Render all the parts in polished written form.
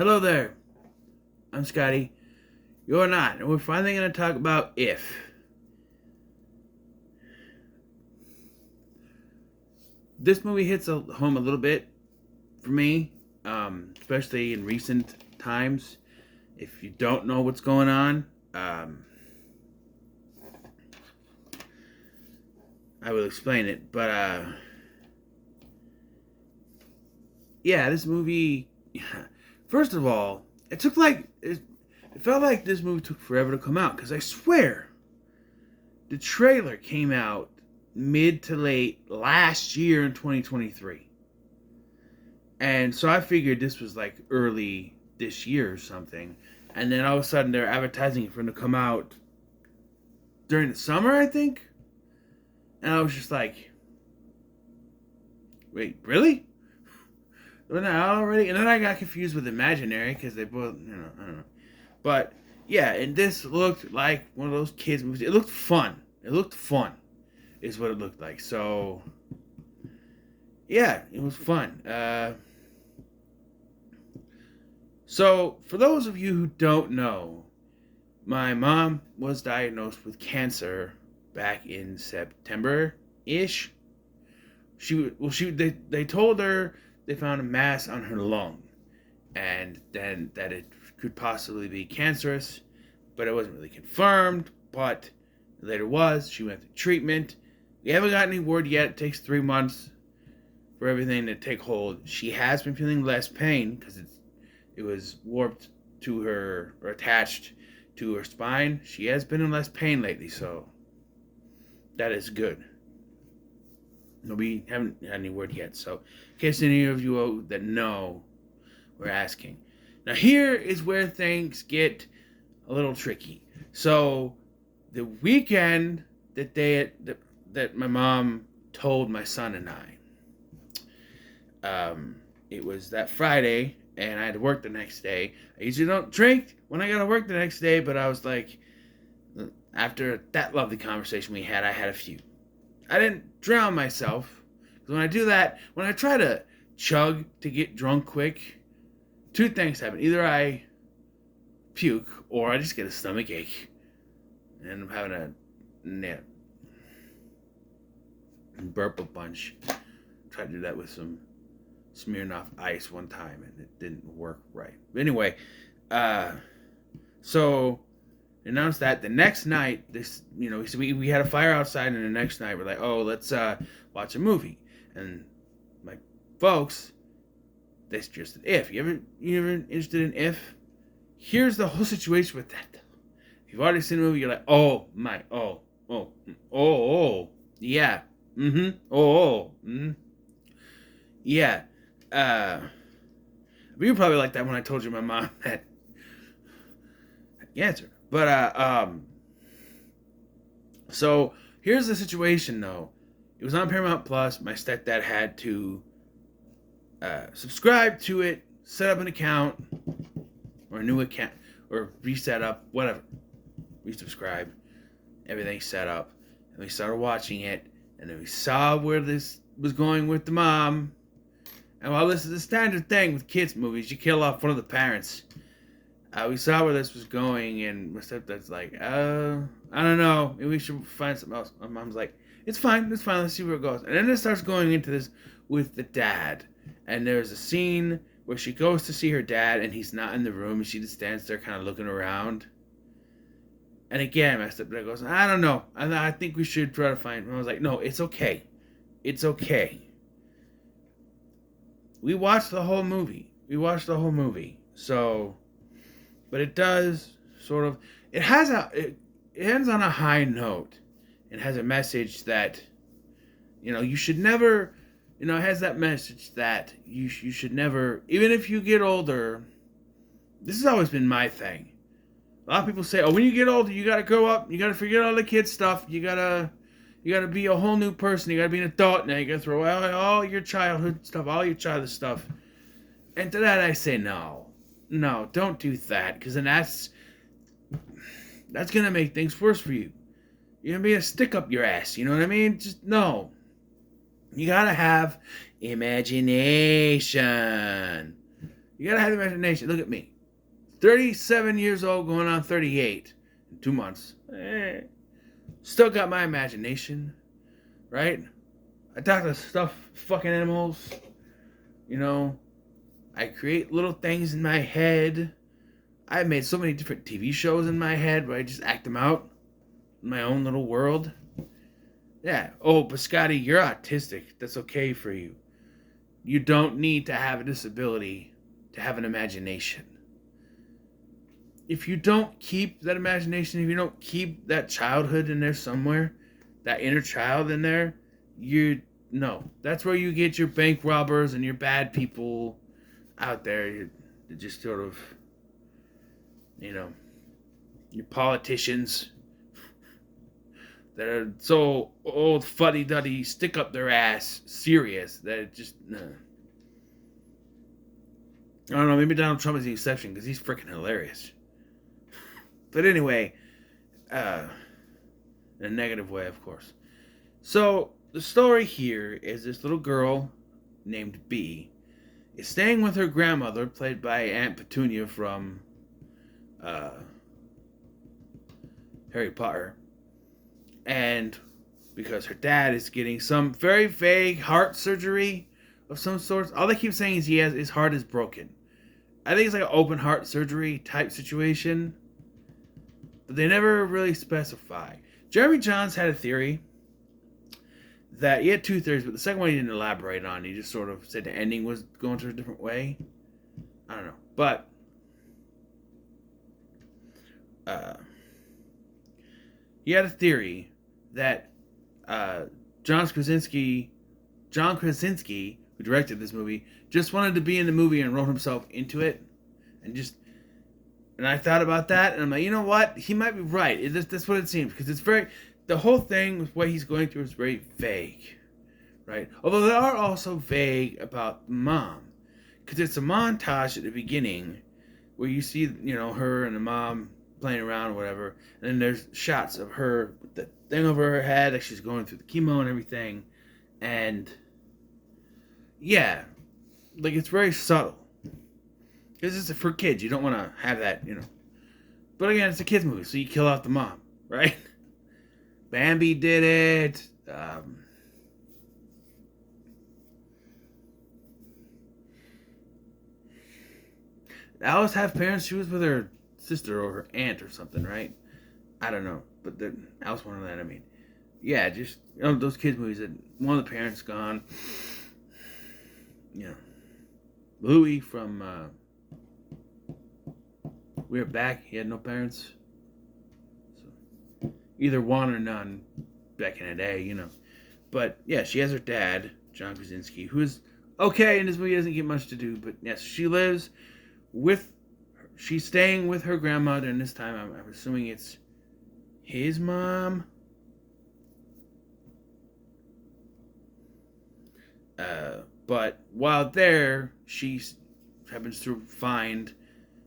Hello there. I'm Scotty. You're not. And we're finally going to talk about If. This movie hits home a little bit for me, especially in recent times. If you don't know what's going on, I will explain it. But yeah, this movie. First of all, it felt like this movie took forever to come out because I swear the trailer came out mid to late last year in 2023. And so I figured this was like early this year or something. And then all of a sudden they're advertising it for it to come out during the summer, I think. And I was just like, wait, really? Wasn't that out already? And then I got confused with Imaginary because they both, I don't know. But yeah, and this looked like one of those kids movies. It looked fun. Is what it looked like. So yeah, it was fun. So for those of you who don't know, my mom was diagnosed with cancer back in September ish. They told her they found a mass on her lung, and then that it could possibly be cancerous, but it wasn't really confirmed. But later was. She went through treatment. We haven't got any word yet. It takes 3 months for everything to take hold. She has been feeling less pain because it was warped to her or attached to her spine. She has been in less pain lately, so that is good. No, we haven't had any word yet. So, in case any of you that know, we're asking. Now, here is where things get a little tricky. So, the weekend that my mom told my son and I, it was that Friday, and I had to work the next day. I usually don't drink when I gotta work the next day, but I was like, after that lovely conversation we had, I had a few. I didn't drown myself, because when I do that, when I try to chug to get drunk quick, two things happen. Either I puke, or I just get a stomach ache, and I'm having a nip. And burp a bunch. Tried to do that with some Smirnoff Ice one time, and it didn't work right. But anyway, so announced that the next night, we had a fire outside, and the next night we're like, oh, let's watch a movie. And my folks, that's just an If. You ever interested in If? Here's the whole situation with that. If you've already seen the movie, you're like, oh my, yeah, yeah. But you probably like that when I told you my mom had cancer. But so here's the situation though. It was on Paramount Plus. My stepdad had to subscribe to it, set up an account or a new account or reset up, whatever. Resubscribe, everything set up, and we started watching it, and then we saw where this was going with the mom. And while this is a standard thing with kids movies, you kill off one of the parents. We saw where this was going, and my stepdad's like, I don't know, maybe we should find something else. My mom's like, it's fine, let's see where it goes. And then it starts going into this with the dad. And there's a scene where she goes to see her dad, and he's not in the room, and she just stands there kind of looking around. And again, my stepdad goes, I don't know, I think we should try to find him. I was like, no, it's okay. It's okay. We watched the whole movie. So, but it does sort of, it ends on a high note. It has a message that, you should never, it has that message that you should never, even if you get older, this has always been my thing. A lot of people say, oh, when you get older, you gotta grow up, you gotta forget all the kid stuff, you gotta be a whole new person, you gotta be an adult now, you gotta throw out all your childhood stuff, all your childish stuff. And to that I say, no, don't do that, because then that's gonna make things worse for you. You're gonna be a stick up your ass, you know what I mean? Just, no. You gotta have imagination. You gotta have the imagination. Look at me. 37 years old, going on 38 in 2 months. Still got my imagination, right? I talk to stuff, fucking animals. You know, I create little things in my head. I've made so many different TV shows in my head where I just act them out in my own little world. Yeah. Oh, but Scotty, you're autistic. That's okay for you. You don't need to have a disability to have an imagination. If you don't keep that imagination, if you don't keep that childhood in there somewhere, that inner child in there, that's where you get your bank robbers and your bad people out there. You're just sort of, your politicians that are so old fuddy-duddy, stick up their ass serious that it just, I don't know, maybe Donald Trump is the exception because he's freaking hilarious. But anyway, in a negative way, of course. So, the story here is this little girl named Bee is staying with her grandmother, played by Aunt Petunia from Harry Potter. And because her dad is getting some very vague heart surgery of some sort. All they keep saying is his heart is broken. I think it's like an open heart surgery type situation. But they never really specify. Jeremy Jahns had a theory that he had two theories, but the second one he didn't elaborate on. He just sort of said the ending was going to a different way. I don't know. But he had a theory that John Krasinski, who directed this movie, just wanted to be in the movie and wrote himself into it. And I thought about that, and I'm like, you know what? He might be right. That's what it seems, because the whole thing with what he's going through is very vague, right? Although they are also vague about mom, because it's a montage at the beginning where you see, her and the mom playing around or whatever, and then there's shots of her with the thing over her head, like she's going through the chemo and everything, and yeah, like it's very subtle. Because it's for kids. You don't want to have that, But again, it's a kids movie, so you kill off the mom, right? Bambi did it. Alice have parents. She was with her sister or her aunt or something, right? I don't know. But Alice one of that, Yeah, just, those kids movies that one of the parents gone. Louis from... We're Back. He had no parents. So, either one or none back in the day, But, yeah, she has her dad, John Krasinski, who is okay in this movie. Doesn't get much to do. But, yes, she's staying with her grandmother. And this time, I'm assuming it's his mom. But while there, she happens to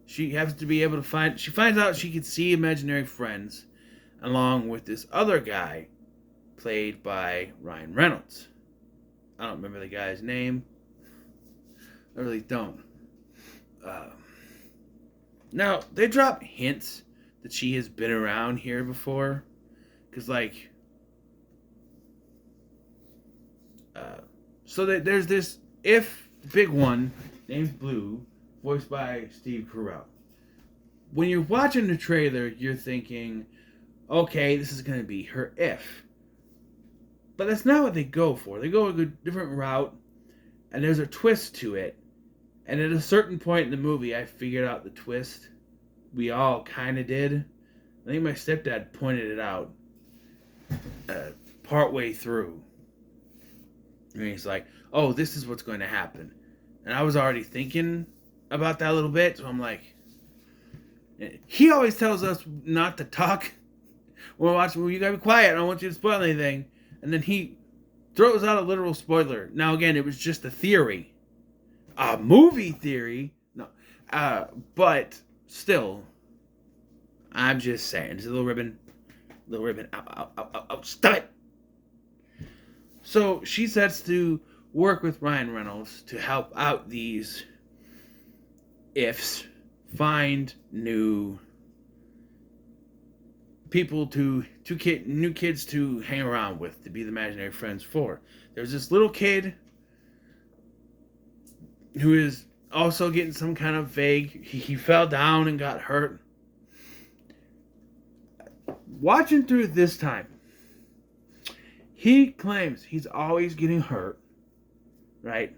she finds out she can see imaginary friends along with this other guy played by Ryan Reynolds. I don't remember the guy's name. I really don't. Now, they drop hints that she has been around here before. Because, so that there's this big one named Blue, voiced by Steve Carell. When you're watching the trailer, you're thinking, okay, this is going to be her if. But that's not what they go for. They go a different route, and there's a twist to it. And at a certain point in the movie, I figured out the twist. We all kind of did. I think my stepdad pointed it out partway through. And he's like, oh, this is what's going to happen. And I was already thinking about that a little bit, so I'm like, he always tells us not to talk when we're watching. Well, you gotta be quiet. I don't want you to spoil anything. And then he throws out a literal spoiler. Now again, it was just a theory, a movie theory. No, but still, I'm just saying. It's a little ribbon. Ow, stop it. So she sets to work with Ryan Reynolds to help out these ifs find new people new kids to hang around with, to be the imaginary friends for. There's this little kid who is also getting some kind of vague. He fell down and got hurt. Watching through this time, he claims he's always getting hurt, right?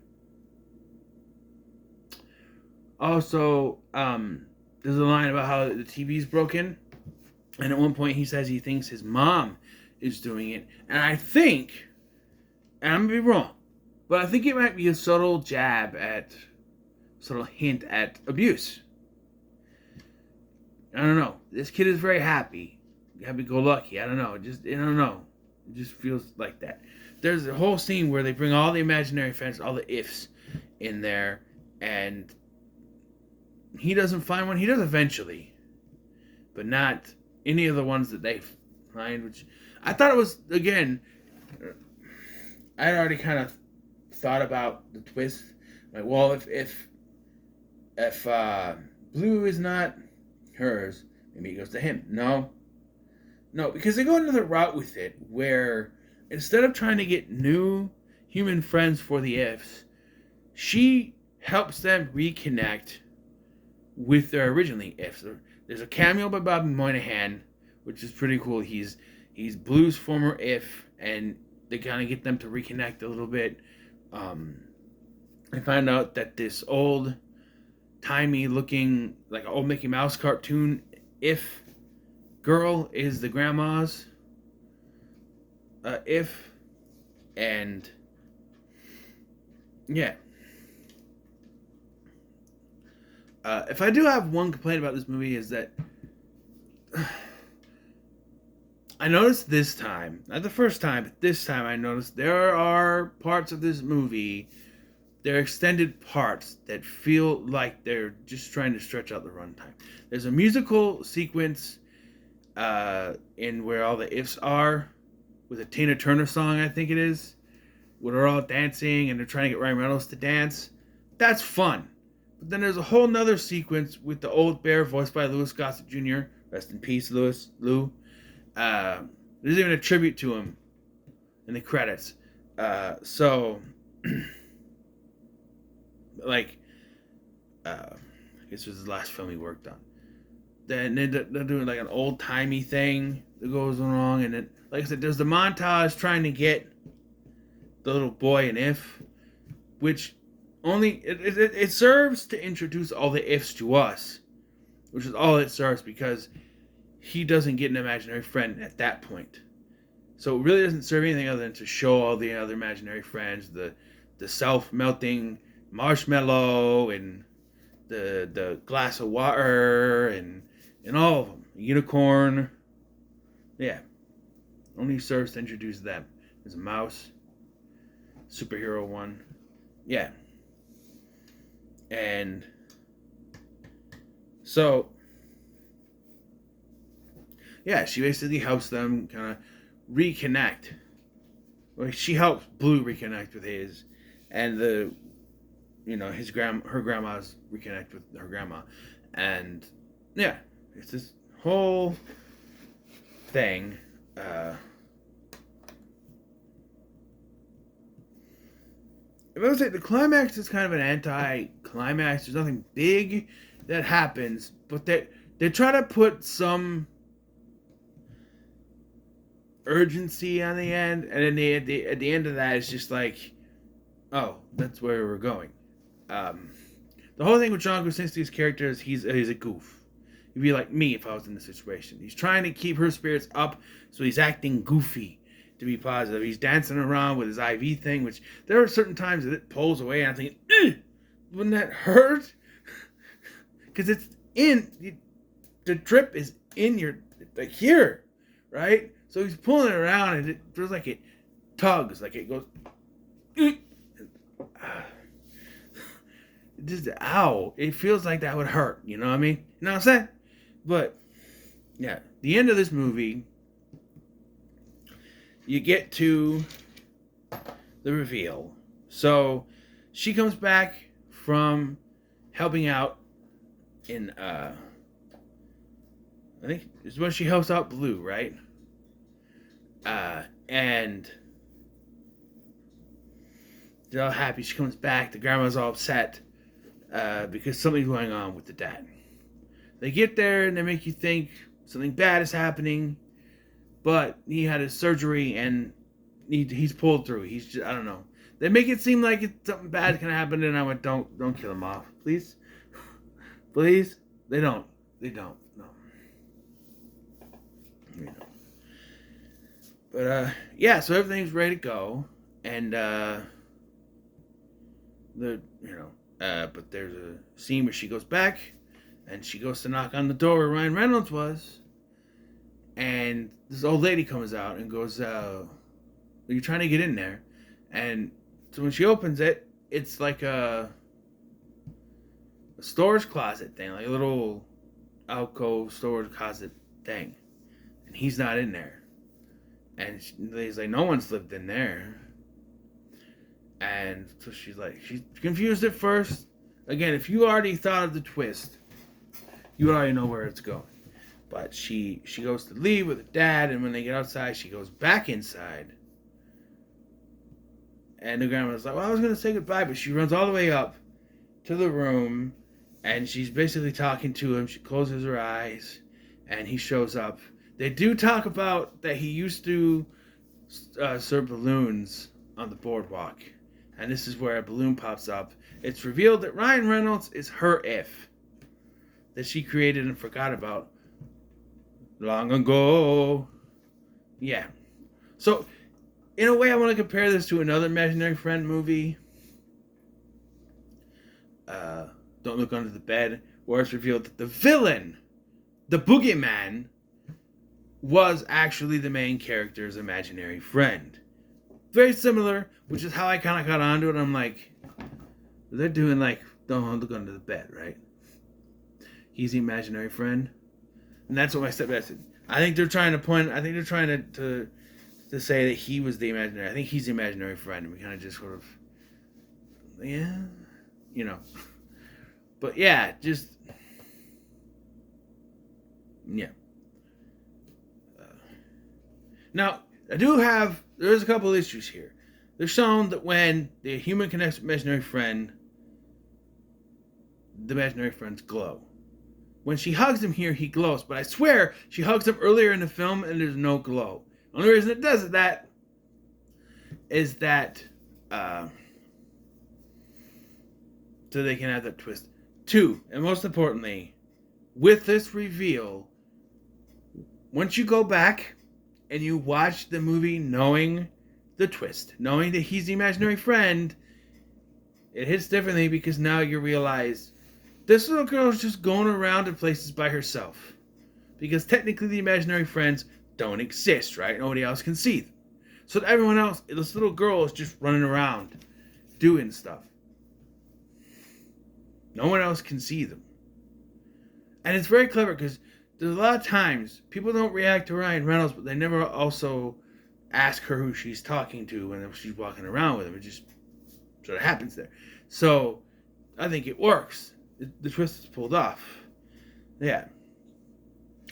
Also, there's a line about how the TV's broken, and at one point he says he thinks his mom is doing it, and I think, and I'm gonna be wrong, but I think it might be a subtle hint at abuse. I don't know. This kid is very happy-go-lucky. I don't know. It just feels like that. There's a whole scene where they bring all the imaginary friends, all the ifs in there, and he doesn't find one. He does eventually, but not any of the ones that they find, which I thought it was, again, I had already kind of thought about the twist. Like, well, if Blue is not hers, maybe it goes to him. No, because they go another route with it, where instead of trying to get new human friends for the ifs, she helps them reconnect with their originally ifs. There's a cameo by Bobby Moynihan, which is pretty cool. He's Blue's former if, and they kind of get them to reconnect a little bit. I find out that this old-timey looking, like an old Mickey Mouse cartoon if girl is the grandma's if, and yeah. If I do have one complaint about this movie, is that I noticed this time, not the first time, but this time I noticed there are parts of this movie, they're extended parts that feel like they're just trying to stretch out the runtime. There's a musical sequence in where all the ifs are, with a Tina Turner song, I think it is, where they're all dancing and they're trying to get Ryan Reynolds to dance. That's fun. But then there's a whole nother sequence with the old bear voiced by Louis Gossett Jr. Rest in peace, Lou. There's even a tribute to him in the credits. Like, I guess it was his last film he worked on. Then they're doing like an old-timey thing that goes along, and then, like I said, there's the montage trying to get the little boy an if, which only it serves to introduce all the ifs to us, which is all it serves, because he doesn't get an imaginary friend at that point. So it really doesn't serve anything other than to show all the other imaginary friends, the self-melting marshmallow and the glass of water and all of them. Unicorn. Yeah. Only serves to introduce them. There's a mouse. Superhero one. Yeah. And so, yeah, she basically helps them kind of reconnect. Well, she helps Blue reconnect with his, and her grandma's reconnect with her grandma, and yeah, it's this whole thing. If I would say the climax is kind of an anti-climax. There's nothing big that happens, but they try to put some urgency on the end, and then at the end of that, it's just like, oh, that's where we're going. The whole thing with John Krasinski's character is he's a goof. He'd be like me if I was in this situation. He's trying to keep her spirits up, so he's acting goofy to be positive. He's dancing around with his IV thing, which there are certain times that it pulls away, and I'm thinking, wouldn't that hurt? Because it's the drip is in your, like, here, right? So he's pulling it around, and it feels like it tugs, like it goes, just, ow. It feels like that would hurt, you know what I mean? You know what I'm saying? But, yeah, the end of this movie, you get to the reveal. So she comes back from helping out in I think it's when she helps out Blue, right? And they're all happy. She comes back. The grandma's all upset because something's going on with the dad. They get there and they make you think something bad is happening, but he had his surgery and he's pulled through. He's just, I don't know. They make it seem like something bad can happen, and I went, don't kill him off, please, please. They don't. No. You know. But yeah. So everything's ready to go, and but there's a scene where she goes back, and she goes to knock on the door where Ryan Reynolds was, and this old lady comes out and goes, "Are you trying to get in there?" And so when she opens it, it's like a storage closet thing, like a little alcove storage closet thing, and he's not in there. And he's like, no one's lived in there. And so she's confused at first. Again, if you already thought of the twist, you already know where it's going. But she goes to leave with her dad, and when they get outside, she goes back inside. And the grandma's like, well, I was going to say goodbye, but she runs all the way up to the room, and she's basically talking to him. She closes her eyes, and he shows up. They do talk about that he used to serve balloons on the boardwalk. And this is where a balloon pops up. It's revealed that Ryan Reynolds is her if that she created and forgot about long ago. Yeah. So, in a way, I want to compare this to another Imaginary Friend movie. Don't Look Under the Bed, where it's revealed that the villain, the boogeyman, was actually the main character's imaginary friend. Very similar, which is how I kind of got onto it. I'm like, they're doing like, don't look under the bed, right? He's the imaginary friend. And that's what my stepdad said. I think they're trying to say that he was the imaginary. I think he's the imaginary friend. And we kind of just sort of, yeah, you know. But yeah, just, yeah. Now, there's a couple issues here. They're shown that when the human connects with imaginary friend, the imaginary friends glow. When she hugs him here, he glows. But I swear, she hugs him earlier in the film and there's no glow. The only reason it does that is that so they can have that twist. 2, and most importantly, with this reveal, once you go back and you watch the movie knowing the twist, knowing that he's the imaginary friend, it hits differently because now you realize this little girl is just going around to places by herself. Because technically the imaginary friends don't exist, right? Nobody else can see them. So everyone else, this little girl is just running around doing stuff. No one else can see them. And it's very clever because there's a lot of times people don't react to Ryan Reynolds, but they never also ask her who she's talking to when she's walking around with him. It just sort of happens there. So I think it works. The twist is pulled off. Yeah.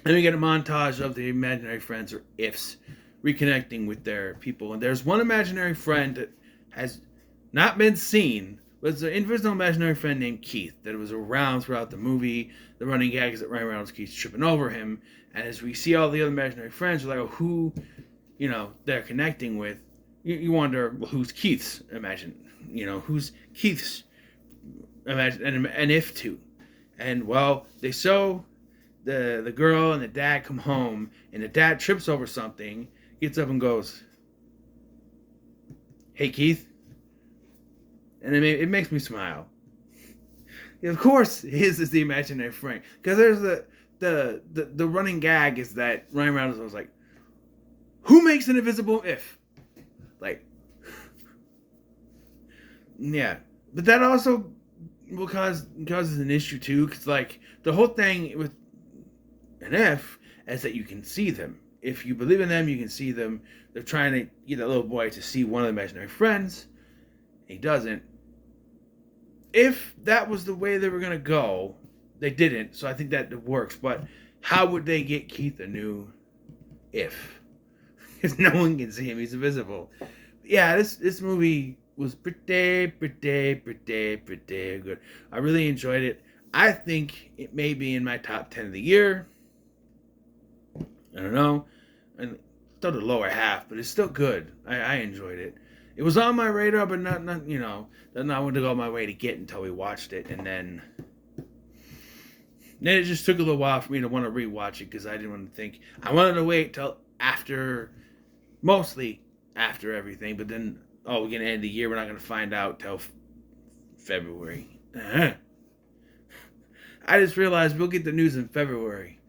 Then we get a montage of the imaginary friends, or ifs, reconnecting with their people. And there's one imaginary friend that has not been seen, but it's an invisible imaginary friend named Keith that was around throughout the movie. The running gag is that Ryan Reynolds keeps tripping over him. And as we see all the other imaginary friends, we're like, oh, who, they're connecting with. You wonder, well, who's Keith's who's Keith's an if to. And, well, they show the girl and the dad come home, and the dad trips over something, gets up and goes, hey, Keith. And it makes me smile. Of course, his is the imaginary friend. Because there's the running gag is that Ryan Reynolds was like, who makes an invisible if? Like, yeah. But that also causes an issue, too. Because, like, the whole thing with an if is that you can see them. If you believe in them, you can see them. They're trying to get that little boy to see one of the imaginary friends. He doesn't. If that was the way they were going to go, they didn't, so I think that works. But how would they get Keith a new If? Because no one can see him; he's invisible. Yeah, this movie was pretty good. I really enjoyed it. I think it may be in my top 10 of the year. I don't know. And still the lower half, but it's still good. I enjoyed it. It was on my radar, but not not want to go my way to get until we watched it, and then it just took a little while for me to want to rewatch it because I didn't want to think. I wanted to wait till after, mostly after everything, but then we're gonna end the year. We're not gonna find out till February. I just realized we'll get the news in February.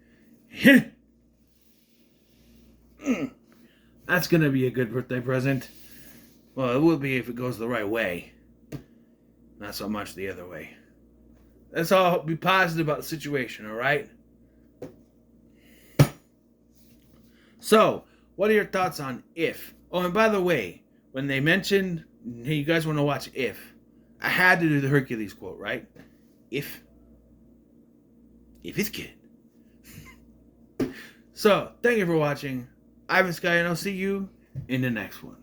That's gonna be a good birthday present. Well, it will be if it goes the right way. Not so much the other way. Let's all be positive about the situation, alright? So, what are your thoughts on If? Oh, and by the way, when they mentioned, hey, you guys want to watch If, I had to do the Hercules quote, right? If it's good. So, thank you for watching. I've been Sky, and I'll see you in the next one.